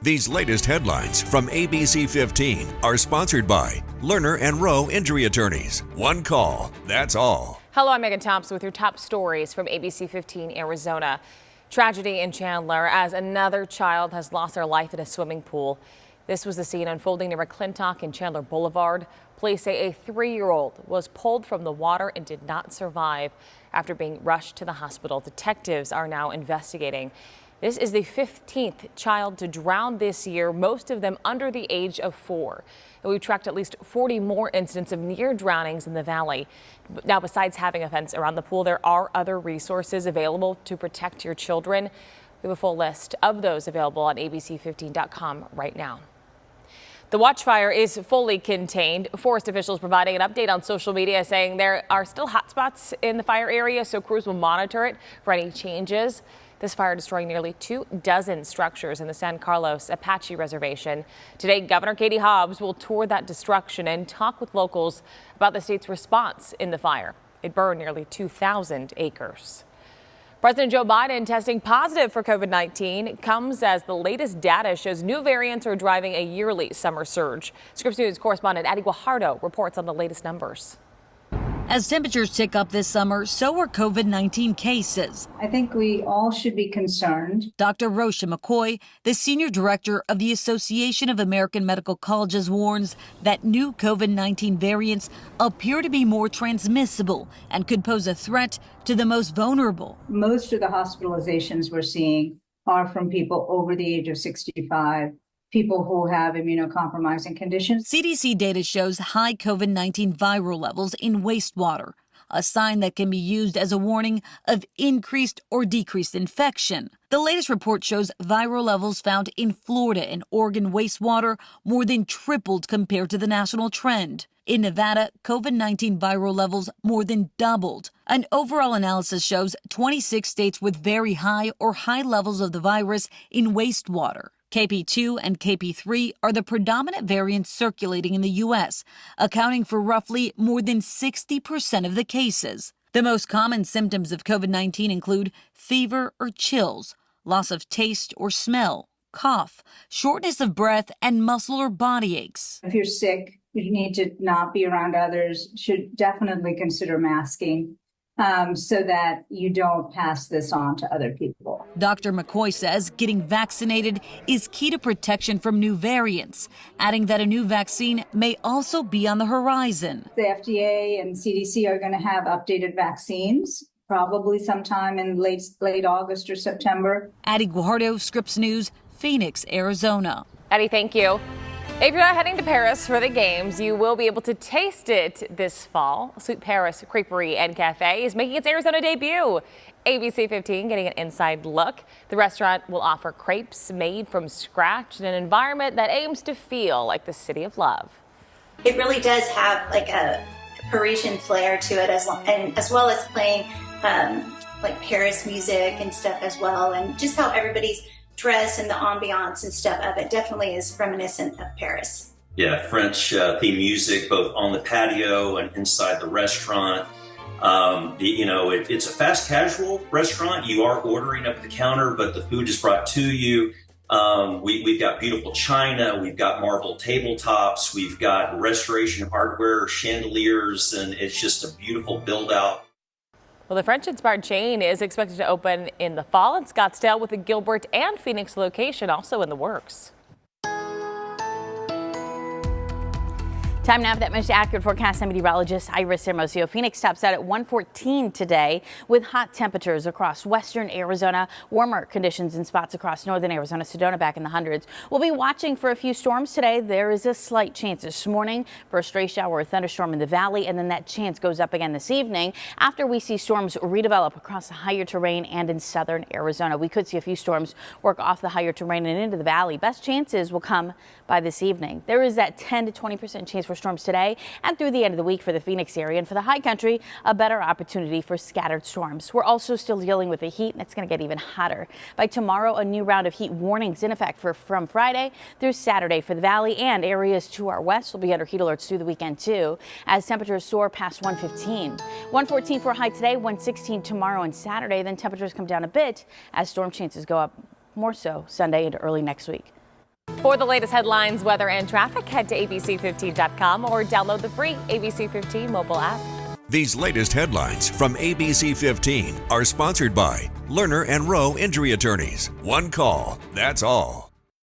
These latest headlines from ABC15 are sponsored by Lerner and Rowe Injury Attorneys. One call, that's all. Hello, I'm Megan Thompson with your top stories from ABC15 Arizona. Tragedy in Chandler as another child has lost their life in a swimming pool. This was the scene unfolding near McClintock and Chandler Boulevard. Police say a 3-year-old was pulled from the water and did not survive after being rushed to the hospital. Detectives are now investigating. This is the 15th child to drown this year, most of them under the age of 4. And we've tracked at least 40 more incidents of near drownings in the valley. Now, besides having a fence around the pool, there are other resources available to protect your children. We have a full list of those available on ABC15.com right now. The wildfire is fully contained. Forest officials providing an update on social media saying there are still hot spots in the fire area, so crews will monitor it for any changes. This fire destroying nearly 24 structures in the San Carlos Apache Reservation. Today, Governor Katie Hobbs will tour that destruction and talk with locals about the state's response in the fire. It burned nearly 2,000 acres. President Joe Biden testing positive for COVID-19 comes as the latest data shows new variants are driving a yearly summer surge. Scripps News correspondent Addie Guajardo reports on the latest numbers. As temperatures tick up this summer, so are COVID-19 cases. I think we all should be concerned. Dr. Rosha McCoy, the senior director of the Association of American Medical Colleges, warns that new COVID-19 variants appear to be more transmissible and could pose a threat to the most vulnerable. Most of the hospitalizations we're seeing are from people over the age of 65. People who have immunocompromising conditions. CDC data shows high COVID-19 viral levels in wastewater, a sign that can be used as a warning of increased or decreased infection. The latest report shows viral levels found in Florida and Oregon wastewater more than tripled compared to the national trend. In Nevada, COVID-19 viral levels more than doubled. An overall analysis shows 26 states with very high or high levels of the virus in wastewater. KP2 and KP3 are the predominant variants circulating in the U.S., accounting for roughly more than 60% of the cases. The most common symptoms of COVID-19 include fever or chills, loss of taste or smell, cough, shortness of breath, and muscle or body aches. If you're sick, you need to not be around others, should definitely consider masking. So that you don't pass this on to other people. Dr. McCoy says getting vaccinated is key to protection from new variants, adding that a new vaccine may also be on the horizon. The FDA and CDC are going to have updated vaccines, probably sometime in late August or September. Addie Guajardo, Scripps News, Phoenix, Arizona. Addie, thank you. If you're not heading to Paris for the games, you will be able to taste it this fall. Sweet Paris Creperie and Cafe is making its Arizona debut. ABC15 getting an inside look. The restaurant will offer crepes made from scratch in an environment that aims to feel like the city of love. It really does have like a Parisian flair to it, as well as playing like Paris music and stuff as well, and just how everybody's dress and the ambiance and stuff of it definitely is reminiscent of Paris. Yeah, French theme music both on the patio and inside the restaurant. It's a fast casual restaurant. You are ordering up at the counter, but the food is brought to you. We've got beautiful china, we've got marble tabletops, we've got restoration hardware, chandeliers, and it's just a beautiful build out. Well, the French-inspired chain is expected to open in the fall in Scottsdale, with a Gilbert and Phoenix location also in the works. Time now for that most accurate forecast. I'm meteorologist Iris Hermosillo. Phoenix tops out at 114 today with hot temperatures across western Arizona. Warmer conditions in spots across northern Arizona. Sedona back in the hundreds. We'll be watching for a few storms today. There is a slight chance this morning for a stray shower or thunderstorm in the valley, and then that chance goes up again this evening after we see storms redevelop across the higher terrain and in southern Arizona. We could see a few storms work off the higher terrain and into the valley. Best chances will come by this evening. There is that 10 to 20% chance for storms today and through the end of the week for the Phoenix area, and for the high country, a better opportunity for scattered storms. We're also still dealing with the heat, and it's going to get even hotter. By tomorrow, a new round of heat warnings in effect from Friday through Saturday for the valley, and areas to our west will be under heat alerts through the weekend too, as temperatures soar past 115. 114 for a high today, 116 tomorrow and Saturday. Then temperatures come down a bit as storm chances go up more so Sunday into early next week. For the latest headlines, weather, and traffic, head to abc15.com or download the free ABC15 mobile app. These latest headlines from ABC15 are sponsored by Lerner and Rowe Injury Attorneys. One call, that's all.